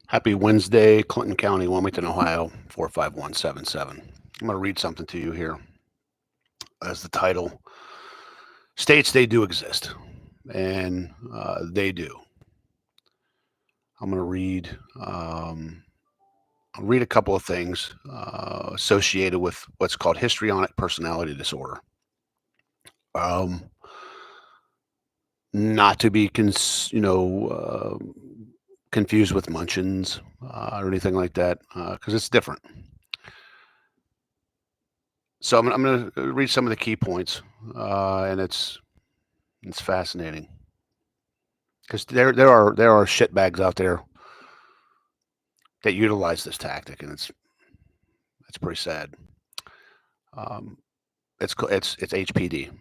Happy Wednesday, Clinton County, Wilmington, Ohio, 45177. I'm going to read something to you here as the title states they do exist, and they do. I'm going to I'll read a couple of things associated with what's called histrionic personality disorder. Um, Not to be, confused with Munchausen's or anything like that, because it's different. So I'm going to read some of the key points, and it's fascinating because there are shitbags out there that utilize this tactic, and it's pretty sad. Um, it's HPD,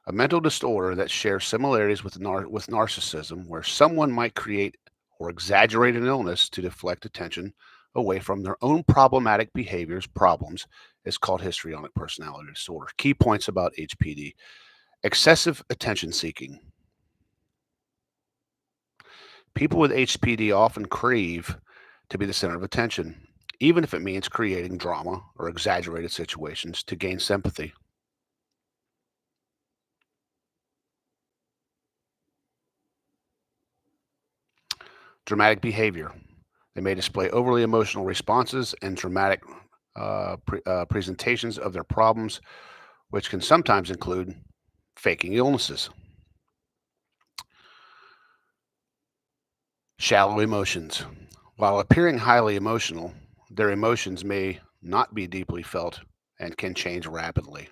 a mental disorder that shares similarities with narcissism, where someone might create or exaggerate an illness to deflect attention away from their own problematic behaviors. Problems is called histrionic personality disorder. Key points about HPD: excessive attention seeking. People with HPD often crave to be the center of attention, even if it means creating drama or exaggerated situations to gain sympathy. Dramatic behavior. They may display overly emotional responses and dramatic presentations of their problems, which can sometimes include faking illnesses. Shallow emotions. While appearing highly emotional, their emotions may not be deeply felt and can change rapidly.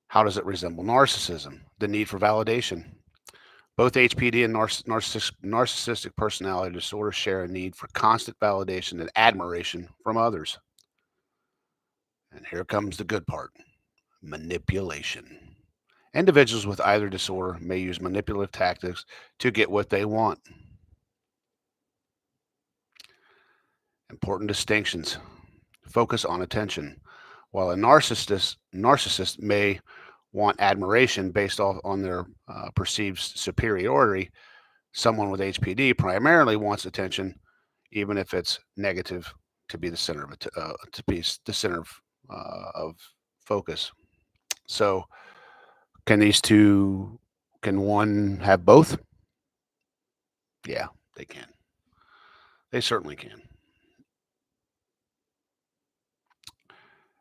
How does it resemble narcissism? The need for validation. Both HPD and narcissistic personality disorder share a need for constant validation and admiration from others. And here comes the good part: manipulation. Individuals with either disorder may use manipulative tactics to get what they want. Important distinctions: focus on attention. While a narcissist may want admiration based off on their perceived superiority, someone with HPD primarily wants attention, even if it's negative, to be the center of it, to be the center of focus. So, can these two, can one have both? Yeah, they can. They certainly can.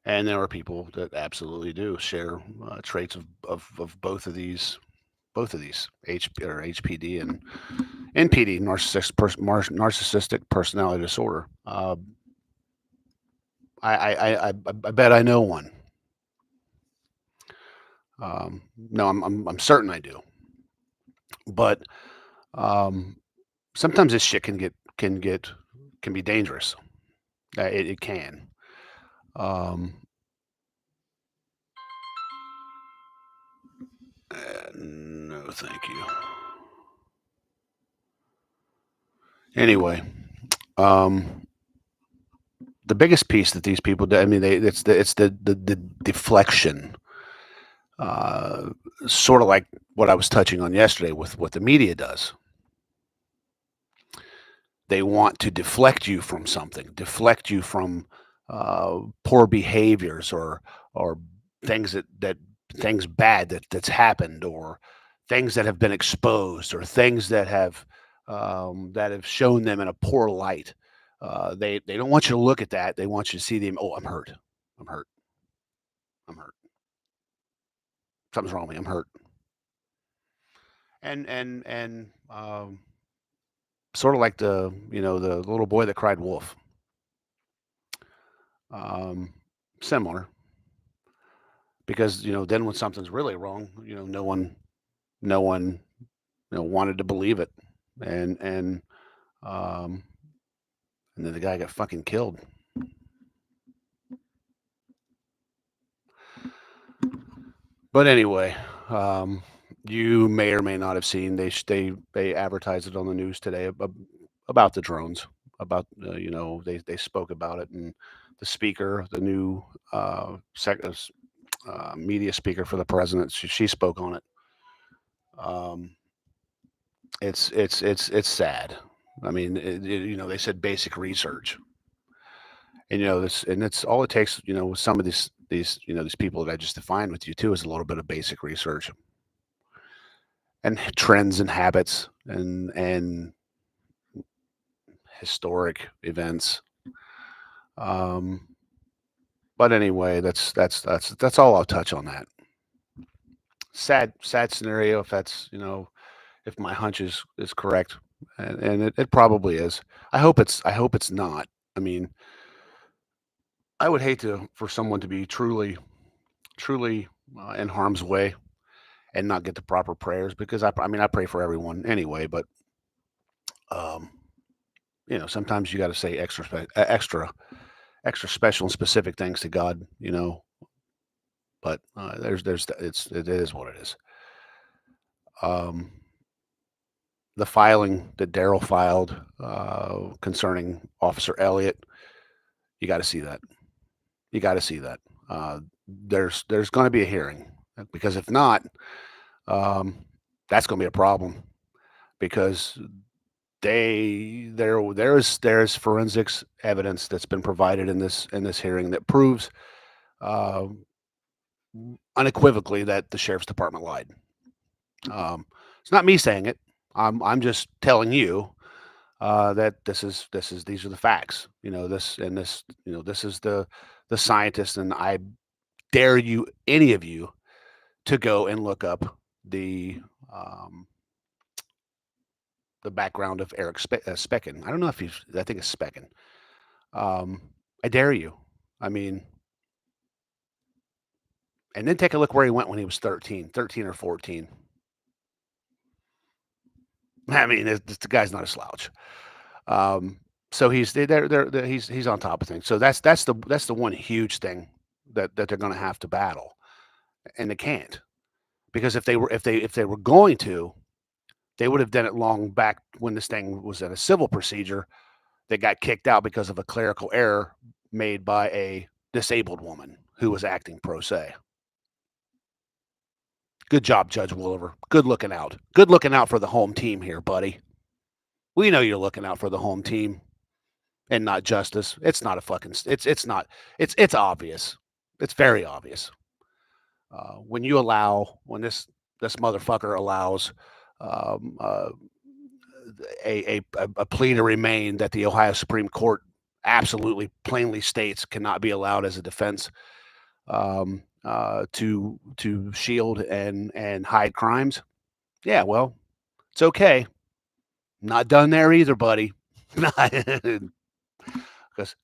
And there are people that absolutely do share traits of both of these HPD and NPD, narcissistic personality disorder. I bet I know one. No, I'm certain I do. But um, sometimes this shit can be dangerous. It can. Um, no, thank you. Anyway, um, the biggest piece that these people do, I mean, it's the deflection, uh, sort of like what I was touching on yesterday with what the media does. They want to deflect you from something, deflect you from poor behaviors or things that things bad that's happened, or things that have been exposed, or things that have shown them in a poor light. They don't want you to look at that. They want you to see them. Oh, I'm hurt. I'm hurt. I'm hurt. Something's wrong with me. I'm hurt. And sort of like the little boy that cried wolf. Um, Similar, because then when something's really wrong, no one wanted to believe it, and um, and then the guy got fucking killed. But anyway, um, you may or may not have seen they advertised it on the news today about the drones. About they spoke about it, and the speaker, the new media speaker for the president, she spoke on it. Um, it's sad. I mean, they said basic research, and this, and it's all it takes. With some of these people that I just defined with you too, is a little bit of basic research and trends and habits and historic events. Um, but anyway, that's all I'll touch on that. Sad scenario if that's if my hunch is correct, and it probably is. I hope it's not. I mean, I would hate to for someone to be truly in harm's way and not get the proper prayers, because I mean I pray for everyone anyway, but um, sometimes you got to say extra special and specific things to God, but it is what it is. Um, the filing that Daryl filed concerning Officer Elliott, you got to see that. You got to see that. There's going to be a hearing, because if not, that's going to be a problem, because there's forensics evidence that's been provided in this hearing that proves uh, unequivocally that the sheriff's department lied. It's not me saying it. I'm just telling you that these are the facts. This is the scientist, and I dare you, any of you, to go and look up um, the background of Eric Specken. I don't know if I think it's Specken. I dare you. I mean, and then take a look where he went when he was 13 or 14. I mean, the guy's not a slouch. So he's he's on top of things. So that's the one huge thing that they're going to have to battle, and they can't, because if they were going to, they would have done it long back when this thing was in a civil procedure. They got kicked out because of a clerical error made by a disabled woman who was acting pro se. Good job, Judge Woolever. Good looking out. Good looking out for the home team here, buddy. We know you're looking out for the home team and not justice. It's not a fucking. It's not. It's obvious. It's very obvious. When this motherfucker allows a plea to remain that the Ohio Supreme Court absolutely plainly states cannot be allowed as a defense to shield and hide crimes. Yeah, well, it's okay. Not done there either, buddy. Because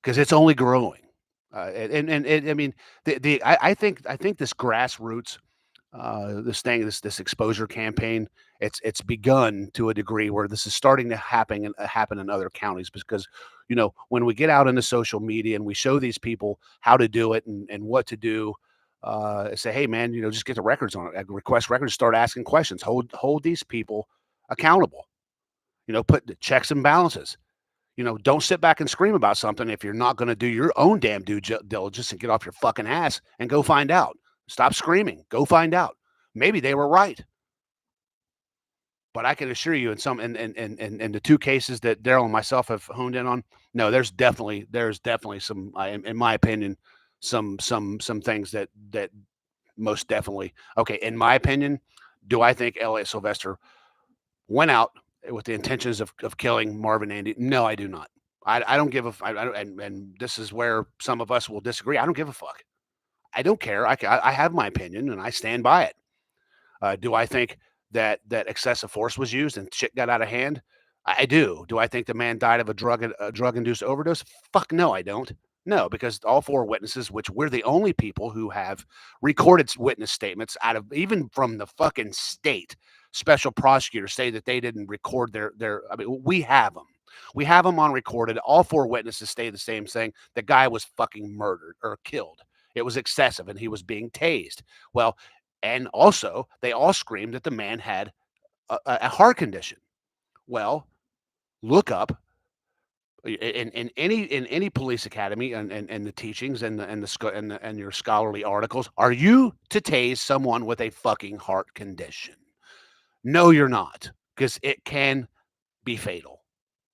it's only growing. I mean, I think this grassroots this exposure campaign, it's begun to a degree where this is starting to happen in other counties, because when we get out into social media and we show these people how to do it and what to do, say, hey man, just get the records on it, request records, start asking questions, hold these people accountable, put the checks and balances. Don't sit back and scream about something if you're not going to do your own damn due diligence and get off your fucking ass and go find out. Stop screaming. Go find out. Maybe they were right. But I can assure you, in the two cases that Daryl and myself have honed in on, no, there's definitely some, in my opinion, some things that most definitely. Okay, in my opinion, do I think Elliot Sylvester went out with the intentions of killing Marvin Andy? No, I do not. I don't give a. I don't, and this is where some of us will disagree. I don't give a fuck. I don't care. I have my opinion and I stand by it. Do I think that excessive force was used and shit got out of hand? I do. Do I think the man died of a drug-induced overdose? Fuck no, I don't. No, because all four witnesses, which we're the only people who have recorded witness statements out of, even from the fucking state special prosecutors, say that they didn't record their. I mean, we have them. We have them on recorded. All four witnesses say the same thing. The guy was fucking murdered or killed. It was excessive and he was being tased. Well, and also they all screamed that the man had a heart condition. Well, look up in any police academy and the teachings and your scholarly articles. Are you to tase someone with a fucking heart condition? No, you're not. because it can be fatal.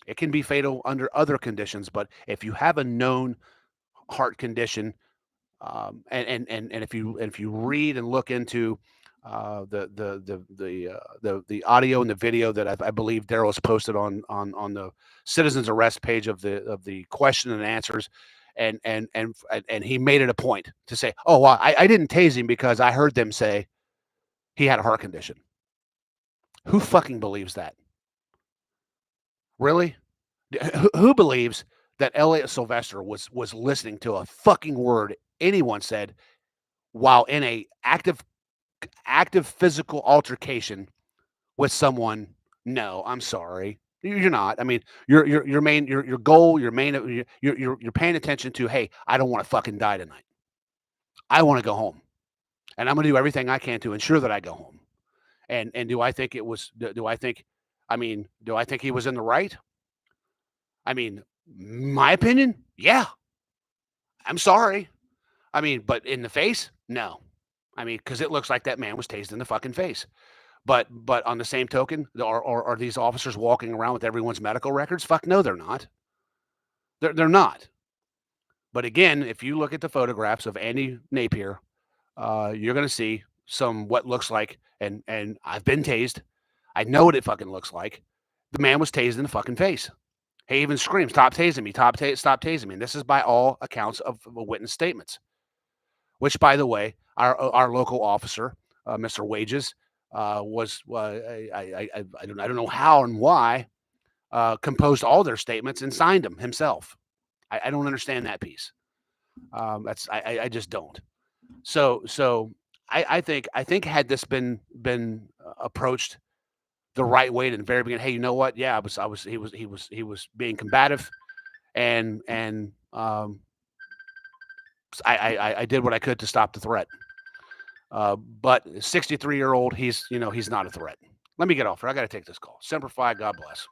It can be fatal under other conditions, but if you have a known heart condition, and if you read and look into the audio and the video that I believe Daryl has posted on the citizens arrest page of the question and answers, and he made it a point to say, oh, well, I didn't tase him because I heard them say he had a heart condition. Who fucking believes that? Really? Who believes that Elliot Sylvester was listening to a fucking word anyone said while in a active physical altercation with someone? No, I'm sorry. You're not. I mean, your main your goal, your main you're paying attention to, hey, I don't want to fucking die tonight. I want to go home. And I'm going to do everything I can to ensure that I go home. And do I think it was do I think he was in the right? I mean, my opinion? Yeah. I'm sorry. I mean, but in the face? No. I mean, because it looks like that man was tased in the fucking face. But on the same token, are these officers walking around with everyone's medical records? Fuck no, they're not. They're not. But again, if you look at the photographs of Andy Napier, you're going to see some what looks like, and I've been tased. I know what it fucking looks like. The man was tased in the fucking face. He even screams, "Stop tasing me! Stop tasing me!" And this is by all accounts of witness statements. Which, by the way, our local officer, Mr. Wages, was I don't know how and why composed all their statements and signed them himself. I don't understand that piece. I just don't. So I think had this been approached the right way to the very beginning, hey, you know what? Yeah, he was being combative, and I did what I could to stop the threat. But 63-year-old, he's not a threat. Let me get off here. I got to take this call. Semper Fi. God bless.